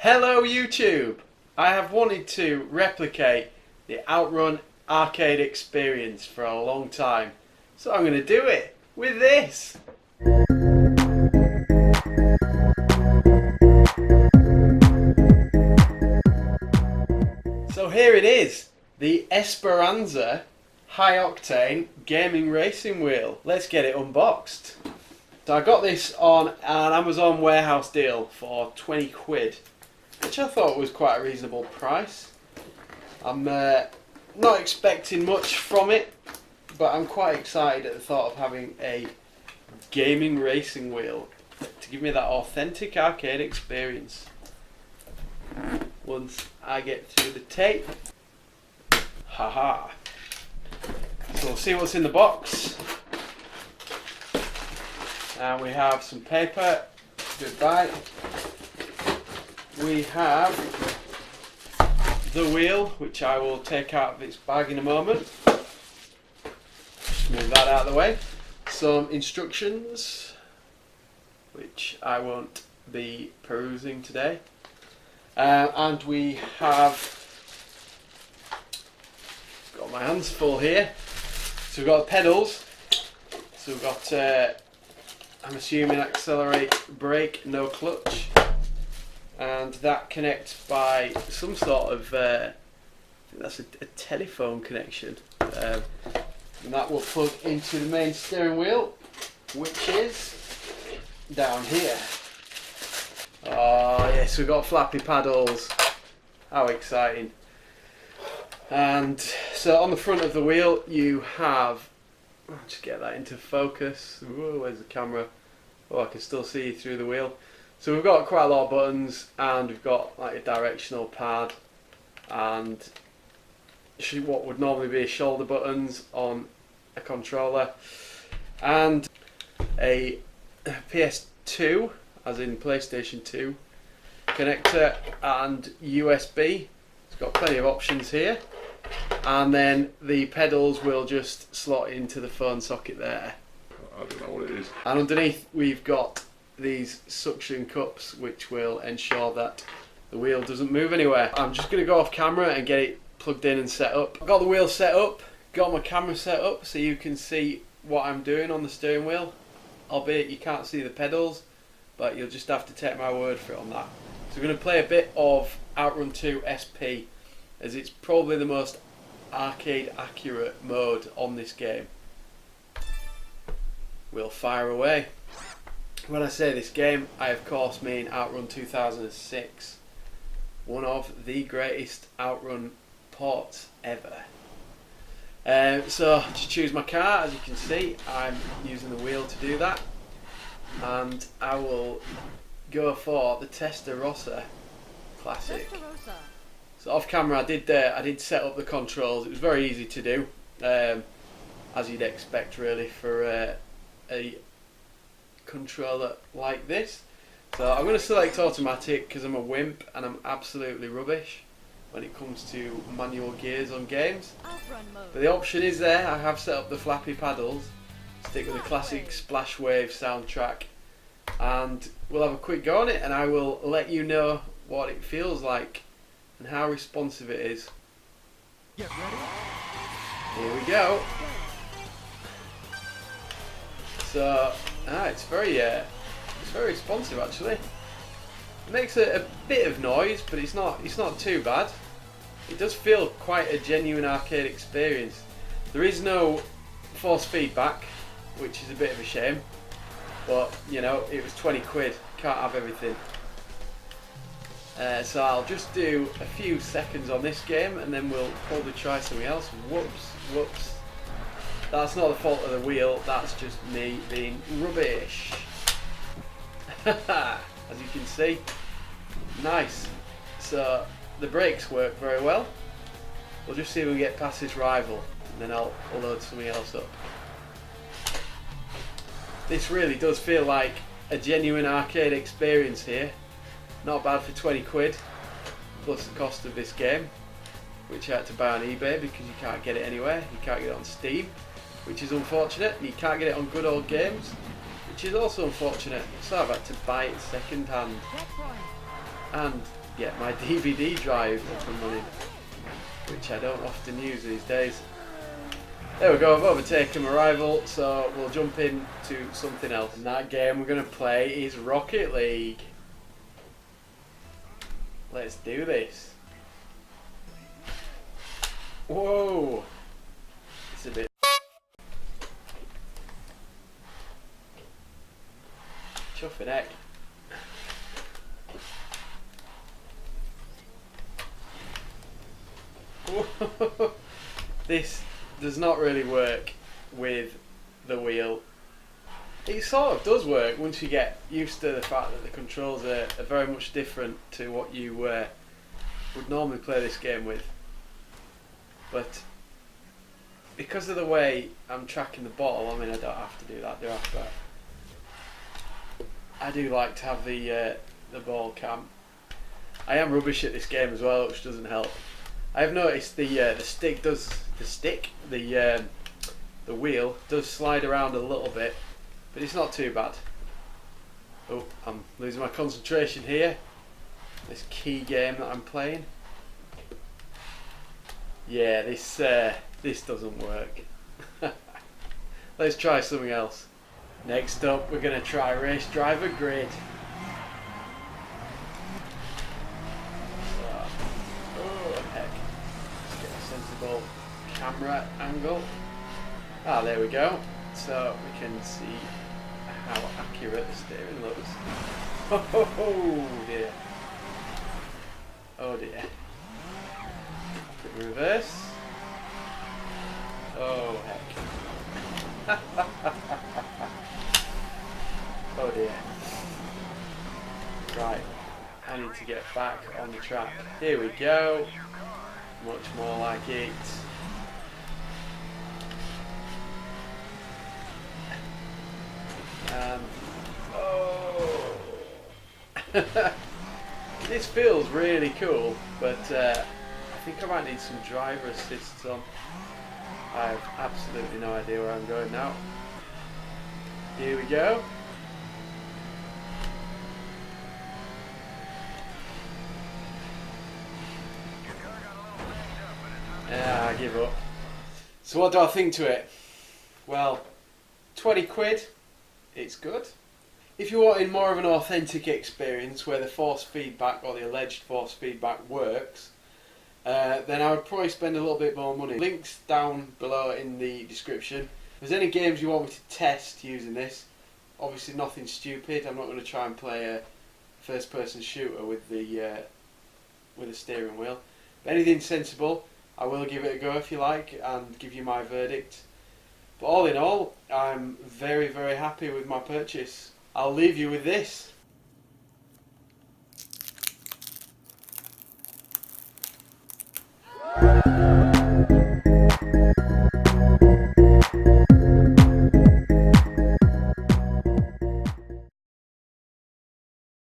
Hello YouTube! I have wanted to replicate the OutRun arcade experience for a long time, so I'm going to do it with this! So here it is, the Esperanza High Octane Gaming Racing Wheel. Let's get it unboxed. So I got this on an Amazon warehouse deal for 20 quid. Which I thought was quite a reasonable price. I'm not expecting much from it, but I'm quite excited at the thought of having a gaming racing wheel to give me that authentic arcade experience. Once I get through the tape, haha. So we'll see what's in the box. And we have some paper. Goodbye. We have the wheel, which I will take out of its bag in a moment. Just move that out of the way. Some instructions, which I won't be perusing today. And we have got my hands full here. So we've got the pedals. So we've got, I'm assuming, accelerate, brake, no clutch. And that connects by some sort of, I think that's a telephone connection. And that will plug into the main steering wheel, which is down here. Oh yes, we've got flappy paddles. How exciting. And so on the front of the wheel you have, I'll just get that into focus. Whoa, where's the camera? Oh, I can still see you through the wheel. So we've got quite a lot of buttons, and we've got like a directional pad and what would normally be shoulder buttons on a controller, and a PS2, as in PlayStation 2 connector, and USB. It's got plenty of options here, and then the pedals will just slot into the phone socket there. I don't know what it is. And underneath we've got these suction cups, which will ensure that the wheel doesn't move anywhere. I'm just going to go off camera and get it plugged in and set up. I've got the wheel set up, got my camera set up so you can see what I'm doing on the steering wheel, albeit you can't see the pedals, but you'll just have to take my word for it on that. So we're going to play a bit of OutRun 2 SP, as it's probably the most arcade accurate mode on this game. We'll fire away. When I say this game, I of course mean OutRun 2006, one of the greatest OutRun ports ever. So to choose my car, as you can see, I'm using the wheel to do that, and I will go for the Testarossa Classic. So off camera, I did set up the controls. It was very easy to do, as you'd expect really for a controller like this. So I'm going to select automatic because I'm a wimp and I'm absolutely rubbish when it comes to manual gears on games. But the option is there. I have set up the flappy paddles. Stick with the classic Splash Wave soundtrack, and we'll have a quick go on it, and I will let you know what it feels like and how responsive it is. Get ready? Here we go. So it's very responsive actually. It makes a bit of noise, but it's not too bad. It does feel quite a genuine arcade experience. There is no force feedback, which is a bit of a shame, but you know, it was 20 quid, can't have everything. So I'll just do a few seconds on this game and then we'll probably try something else. Whoops. That's not the fault of the wheel, that's just me being rubbish. As you can see, nice. So the brakes work very well. We'll just see if we can get past this rival, and then I'll load something else up. This really does feel like a genuine arcade experience here. Not bad for 20 quid, plus the cost of this game, which I had to buy on eBay because you can't get it anywhere. You can't get it on Steam, which is unfortunate. You can't get it on Good Old Games, which is also unfortunate. So I've had to buy it second hand. and get my DVD drive up and running, which I don't often use these days. There we go, I've overtaken my rival, so we'll jump into something else. And that game we're going to play is Rocket League. Let's do this. Whoa! It's a bit... chuffing heck. This does not really work with the wheel. It sort of does work once you get used to the fact that the controls are very much different to what you would normally play this game with. But because of the way I'm tracking the ball, I mean I don't have to do that, do I? But I do like to have the ball cam. I am rubbish at this game as well, which doesn't help. I have noticed the wheel does slide around a little bit, but it's not too bad. Oh, I'm losing my concentration here. This key game that I'm playing. Yeah, this doesn't work. Let's try something else. Next up, we're going to try Race Driver Grid. Oh heck! Let's get a sensible camera angle. Ah, there we go. So we can see how accurate the steering looks. Oh dear. Oh dear. Reverse. Oh heck. Oh dear. Right. I need to get back on the track. Here we go. Much more like it. Oh. This feels really cool, but I think I might need some driver assists on. I have absolutely no idea where I'm going now. Here we go. Yeah, I give up. So what do I think to it? Well, 20 quid, it's good. If you're wanting more of an authentic experience where the force feedback or the alleged force feedback works, then I would probably spend a little bit more money. Links down below in the description. If there's any games you want me to test using this, obviously nothing stupid. I'm not going to try and play a first-person shooter with the steering wheel. But anything sensible, I will give it a go if you like and give you my verdict. But all in all, I'm very, very happy with my purchase. I'll leave you with this.